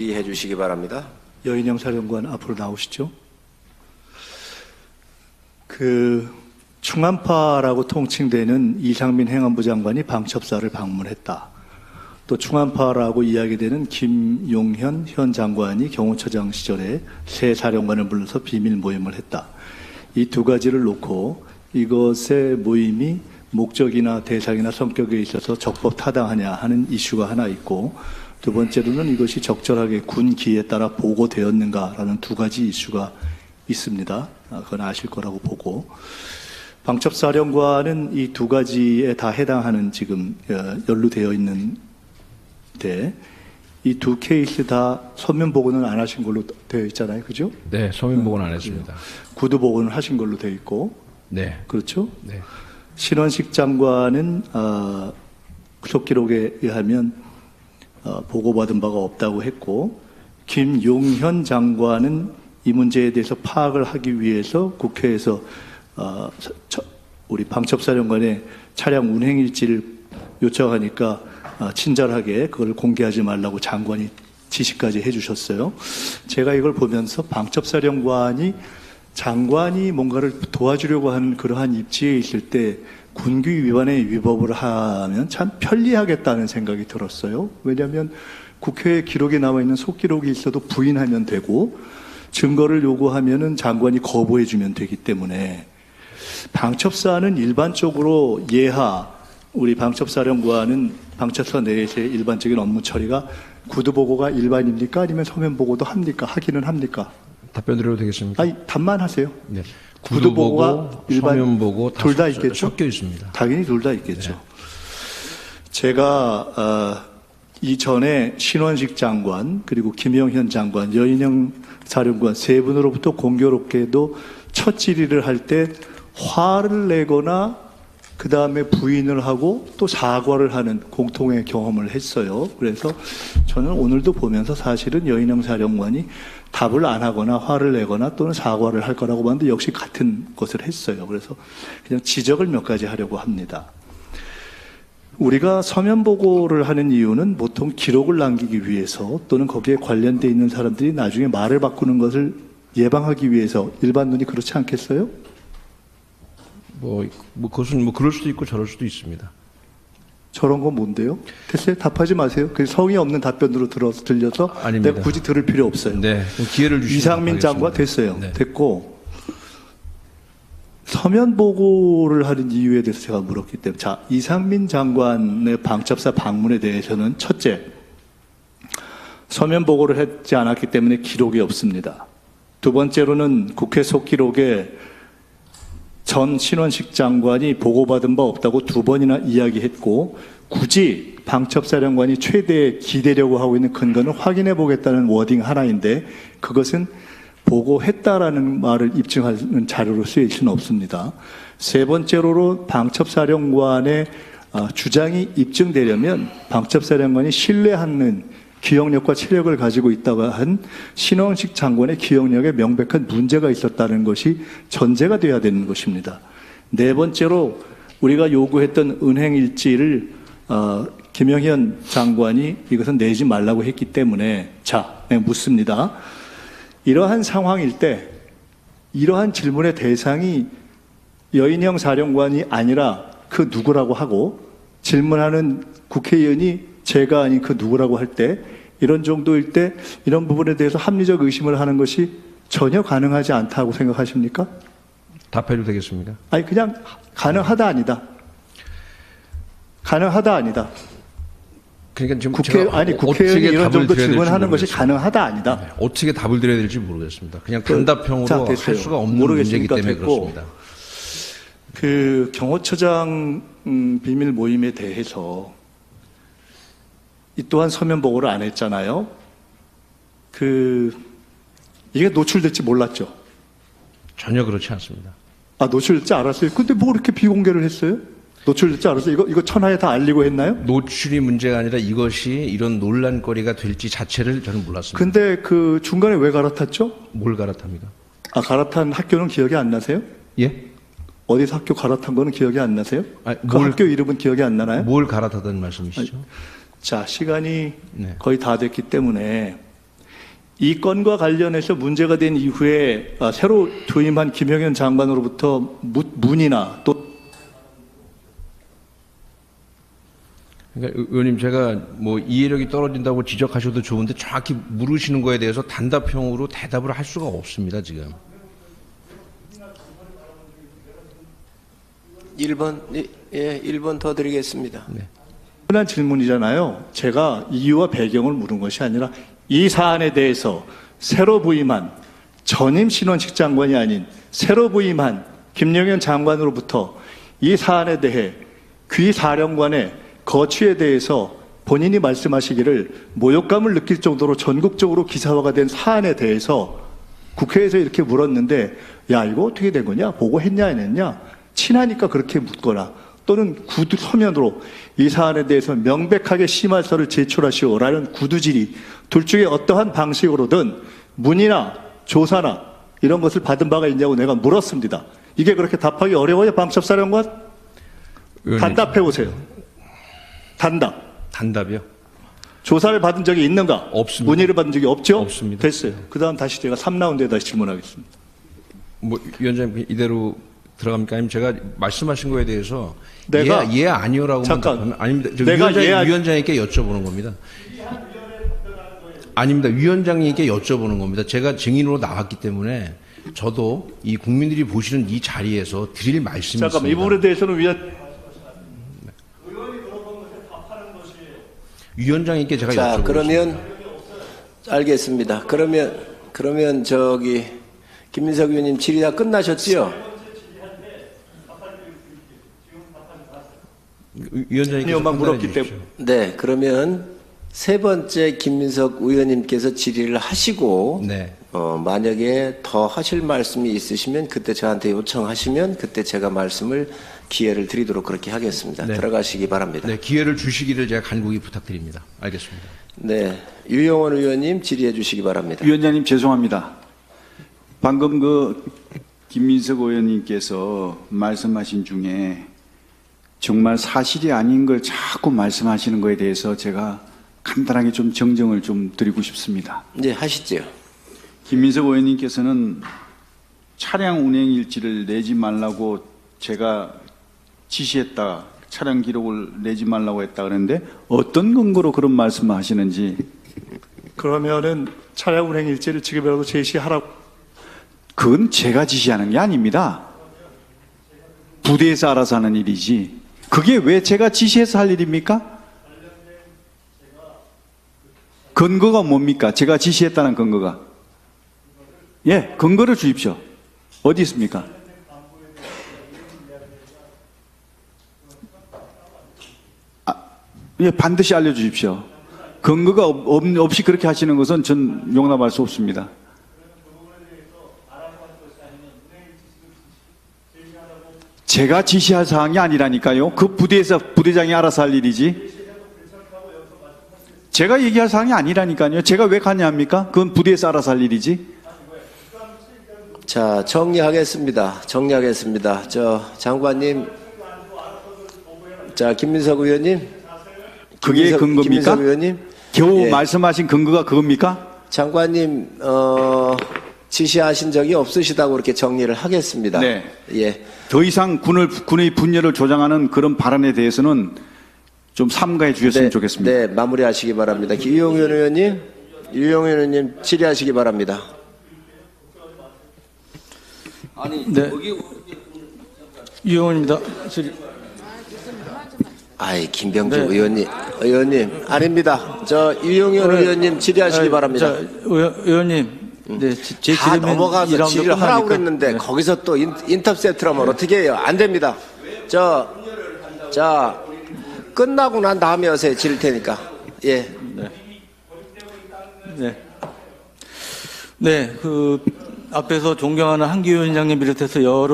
이해해 주시기 바랍니다. 여인영 사령관 앞으로 나오시죠. 충안파라고 통칭되는 이상민 행안부 장관이 방첩사를 방문했다. 또 충안파라고 이야기되는 김용현 현 장관이 경호처장 시절에 새 사령관을 불러서 비밀 모임을 했다. 이 두 가지를 놓고 이것의 모임이 목적이나 대상이나 성격에 있어서 적법 타당하냐 하는 이슈가 하나 있고, 두 번째로는 이것이 적절하게 군 기에 따라 보고되었는가라는 두 가지 이슈가 있습니다. 그건 아실 거라고 보고, 방첩사령관은 이 두 가지에 다 해당하는 지금 연루되어 있는데, 이 두 케이스 다 서면 보고는 안 하신 걸로 되어 있잖아요, 그죠? 네, 서면 보고는 안 했습니다. 구두 보고는 하신 걸로 되어 있고, 네, 그렇죠? 네. 신원식 장관은 구속 기록에 의하면 보고받은 바가 없다고 했고, 김용현 장관은 이 문제에 대해서 파악을 하기 위해서 국회에서 우리 방첩사령관의 차량 운행일지를 요청하니까 친절하게 그걸 공개하지 말라고 장관이 지시까지 해주셨어요. 제가 이걸 보면서 방첩사령관이 장관이 뭔가를 도와주려고 하는 그러한 입지에 있을 때 군규 위반에 위법을 하면 참 편리하겠다는 생각이 들었어요. 왜냐하면 국회에 기록에 나와 있는 속기록이 있어도 부인하면 되고, 증거를 요구하면은 장관이 거부해주면 되기 때문에, 방첩사는 일반적으로 우리 방첩사령관은 방첩사 내에서의 일반적인 업무 처리가 구두보고가 일반입니까? 아니면 서면보고도 합니까? 하기는 합니까? 답변 드려도 되겠습니까? 아니, 답만 하세요. 네. 구두보고가 일반 서면보고 둘 다 있겠죠? 섞여 있습니다. 당연히 둘 다 있겠죠. 네. 제가 이전에 신원식 장관, 그리고 김영현 장관, 여인영 사령관 세 분으로부터 공교롭게도 첫 질의를 할 때 화를 내거나 그 다음에 부인을 하고 또 사과를 하는 공통의 경험을 했어요. 그래서 저는 오늘도 보면서 사실은 여인영 사령관이 답을 안 하거나 화를 내거나 또는 사과를 할 거라고 봤는데 역시 같은 것을 했어요. 그래서 그냥 지적을 몇 가지 하려고 합니다. 우리가 서면 보고를 하는 이유는 보통 기록을 남기기 위해서, 또는 거기에 관련돼 있는 사람들이 나중에 말을 바꾸는 것을 예방하기 위해서, 일반 눈이 그렇지 않겠어요? 그것은 그럴 수도 있고 저럴 수도 있습니다. 저런 건 뭔데요? 됐어요? 답하지 마세요. 그 성의 없는 답변으로 들려서 아닙니다. 내가 굳이 들을 필요 없어요. 네, 그럼 기회를 주시면 이상민 장관 됐어요. 네. 됐고, 서면 보고를 하는 이유에 대해서 제가 물었기 때문에, 자, 이상민 장관의 방첩사 방문에 대해서는 첫째, 서면 보고를 했지 않았기 때문에 기록이 없습니다. 두 번째로는 국회 속기록에 전 신원식 장관이 보고받은 바 없다고 두 번이나 이야기했고, 굳이 방첩사령관이 최대에 기대려고 하고 있는 근거는 확인해 보겠다는 워딩 하나인데, 그것은 보고했다라는 말을 입증하는 자료로 쓰일 수는 없습니다. 세 번째로, 방첩사령관의 주장이 입증되려면 방첩사령관이 신뢰하는 기억력과 체력을 가지고 있다고 한 신원식 장관의 기억력에 명백한 문제가 있었다는 것이 전제가 되어야 되는 것입니다. 네 번째로, 우리가 요구했던 은행일지를 김영현 장관이 이것은 내지 말라고 했기 때문에, 자, 내가 묻습니다. 이러한 상황일 때 이러한 질문의 대상이 여인영 사령관이 아니라 그 누구라고 하고, 질문하는 국회의원이 제가 아닌 그 누구라고 할 때, 이런 정도일 때 이런 부분에 대해서 합리적 의심을 하는 것이 전혀 가능하지 않다고 생각하십니까? 답해도 되겠습니까? 아니, 그냥 가능하다 아니다. 가능하다 아니다. 그러니까 지금 국회의원이 이런 정도 질문하는 것이 가능하다 아니다. 네, 어떻게 답을 드려야 될지 모르겠습니다. 그냥 단답형으로 할 수가 없는 문제이기 때문에 됐고, 그렇습니다. 경호처장 비밀 모임에 대해서 이 또한 서면 보고를 안 했잖아요. 이게 노출될지 몰랐죠? 전혀 그렇지 않습니다. 노출될지 알았어요. 근데 뭐 그렇게 비공개를 했어요? 노출될지 알았어요? 이거 천하에 다 알리고 했나요? 노출이 문제가 아니라 이것이 이런 논란거리가 될지 자체를 저는 몰랐습니다. 근데 중간에 왜 갈아탔죠? 뭘 갈아탑니까? 갈아탄 학교는 기억이 안 나세요? 예? 어디서 학교 갈아탄 거는 기억이 안 나세요? 학교 이름은 기억이 안 나나요? 뭘 갈아타던 말씀이시죠? 자, 시간이 거의 다 됐기 때문에 이 건과 관련해서 문제가 된 이후에 새로 부임한 김영현 장관으로부터 문의나 또 그러니까 의원님, 제가 뭐 이해력이 떨어진다고 지적하셔도 좋은데 정확히 물으시는 거에 대해서 단답형으로 대답을 할 수가 없습니다, 지금. 1번, 예, 1번 더 드리겠습니다. 네. 흔한 질문이잖아요. 제가 이유와 배경을 물은 것이 아니라 이 사안에 대해서 새로 부임한 전임 신원식 장관이 아닌 새로 부임한 김영현 장관으로부터 이 사안에 대해 귀 사령관의 거취에 대해서 본인이 말씀하시기를 모욕감을 느낄 정도로 전국적으로 기사화가 된 사안에 대해서 국회에서 이렇게 물었는데 야 이거 어떻게 된 거냐? 보고했냐 안 했냐? 친하니까 그렇게 묻거나 또는 구두 서면으로 이 사안에 대해서 명백하게 심할서를 제출하시오라는 구두질의 둘 중에 어떠한 방식으로든 문의나 조사나 이런 것을 받은 바가 있냐고 내가 물었습니다. 이게 그렇게 답하기 어려워요, 방첩사령관? 단답해 보세요. 단답이요? 조사를 받은 적이 있는가? 없습니다. 문의를 받은 적이 없죠? 없습니다. 됐어요. 그 다음 다시 제가 3라운드에 다시 질문하겠습니다. 뭐 위원장님 이대로 들어갑니까? 아니면 제가 말씀하신 거에 대해서 내가 예 아니요라고만 잠깐. 답하면 아닙니다. 저 내가 위원장님께 여쭤보는 겁니다. 아닙니다. 위원장님께 여쭤보는 겁니다. 제가 증인으로 나왔기 때문에 저도 이 국민들이 보시는 이 자리에서 드릴 말씀이 잠깐만, 이 있습니다. 부분에 대해서는 위원장님께 제가 자, 여쭤보겠습니다. 그러면 알겠습니다. 그러면 저기 김민석 의원님 질의 다 끝나셨지요? 위원장님께서 의원만 물었기 판단해 주십시오. 네, 그러면 세 번째 김민석 의원님께서 질의를 하시고 네. 만약에 더 하실 말씀이 있으시면 그때 저한테 요청하시면 그때 제가 말씀을 기회를 드리도록 그렇게 하겠습니다. 네. 들어가시기 바랍니다. 네, 기회를 주시기를 제가 간곡히 부탁드립니다. 알겠습니다. 네, 유영원 의원님 질의해 주시기 바랍니다. 위원장님 죄송합니다. 방금 그 김민석 의원님께서 말씀하신 중에 정말 사실이 아닌 걸 자꾸 말씀하시는 거에 대해서 제가 간단하게 좀 정정을 좀 드리고 싶습니다. 이제 하시죠. 김민석 의원님께서는 차량 운행 일지를 내지 말라고 제가 지시했다, 차량 기록을 내지 말라고 했다 그러는데 어떤 근거로 그런 말씀을 하시는지. 그러면은 차량 운행 일지를 지금이라도 제시하라고. 그건 제가 지시하는 게 아닙니다. 부대에서 알아서 하는 일이지. 그게 왜 제가 지시해서 할 일입니까? 근거가 뭡니까? 제가 지시했다는 근거가. 예, 근거를 주십시오. 어디 있습니까? 예, 반드시 알려주십시오. 근거가 없이 그렇게 하시는 것은 전 용납할 수 없습니다. 제가 지시할 사항이 아니라니까요. 그 부대에서 부대장이 알아서 할 일이지. 제가 얘기할 사항이 아니라니까요. 제가 왜 가냐 합니까? 그건 부대에서 알아서 할 일이지. 자, 정리하겠습니다. 저 장관님, 자 김민석 의원님, 그게 근거입니까? 김민석 의원님, 겨우 예. 말씀하신 근거가 그겁니까? 장관님 지시하신 적이 없으시다고 이렇게 정리를 하겠습니다. 네. 예. 더 이상 군의 분열을 조장하는 그런 발언에 대해서는 좀 삼가해 주셨으면 좋겠습니다. 네, 마무리하시기 바랍니다. 유영현 의원님 질의하시기 바랍니다. 네. 유영원입니다. 아이 김병주 네. 의원님 아닙니다. 저 유영현 의원님 질의하시기 바랍니다. 자, 의원님, 네, 제 다 질의면 넘어가서 2라운드 질의를 하라고 끝나니까. 그랬는데 네. 거기서 또 인터셉트를 하면 어떻게 해요? 안 됩니다. 자 끝나고 난 다음에 오세요. 질을 테니까. 예. 네, 그 앞에서 존경하는 한기 위원장님 비롯해서 여러